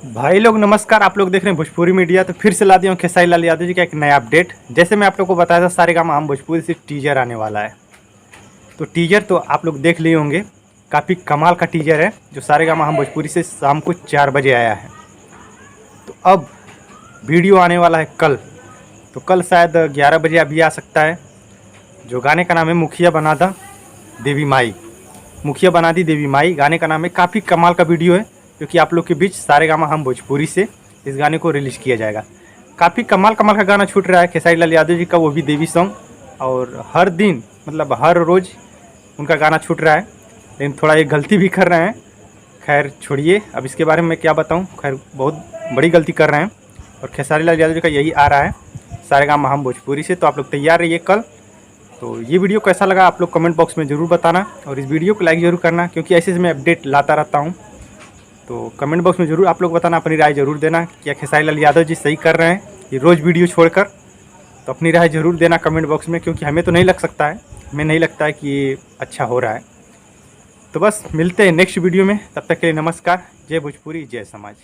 भाई लोग नमस्कार। आप लोग देख रहे हैं भोजपुरी मीडिया। तो फिर से ला दिया हूँ खेसारी लाल यादव जी का एक नया अपडेट। जैसे मैं आप लोग को बताया था सारेगामा हम भोजपुरी से टीजर आने वाला है। तो टीजर तो आप लोग देख लिए होंगे, काफ़ी कमाल का टीजर है जो सारेगामा हम भोजपुरी से शाम को 4 बजे आया है। तो अब वीडियो आने वाला है कल, तो कल शायद 11 बजे अभी आ सकता है। जो गाने का नाम है मुखिया बना दा देवी माई, मुखिया बना दी देवी माई गाने का नाम है। काफ़ी कमाल का वीडियो है क्योंकि आप लोग के बीच सारेगामा हम भोजपुरी से इस गाने को रिलीज़ किया जाएगा। काफ़ी कमाल कमाल का गाना छूट रहा है खेसारी लाल यादव जी का, वो भी देवी सॉन्ग। और हर दिन मतलब हर रोज़ उनका गाना छूट रहा है, लेकिन थोड़ा ये गलती भी कर रहे हैं। खैर छोड़िए, अब इसके बारे में मैं क्या बताऊँ। खैर बहुत बड़ी गलती कर रहे हैं और खेसारी लाल यादव जी का यही आ रहा है सारेगामा हम भोजपुरी से। तो आप लोग तैयार रहिए कल। तो ये वीडियो कैसा लगा आप लोग कमेंट बॉक्स में ज़रूर बताना और इस वीडियो को लाइक ज़रूर करना, क्योंकि ऐसे मैं अपडेट लाता रहता हूँ। तो कमेंट बॉक्स में ज़रूर आप लोग बताना, अपनी राय ज़रूर देना। क्या खेसारी लाल यादव जी सही कर रहे हैं ये रोज़ वीडियो छोड़कर? तो अपनी राय ज़रूर देना कमेंट बॉक्स में, क्योंकि हमें तो नहीं लग सकता है, हमें नहीं लगता है कि ये अच्छा हो रहा है। तो बस मिलते हैं नेक्स्ट वीडियो में, तब तक के लिए नमस्कार। जय भोजपुरी, जय समाज।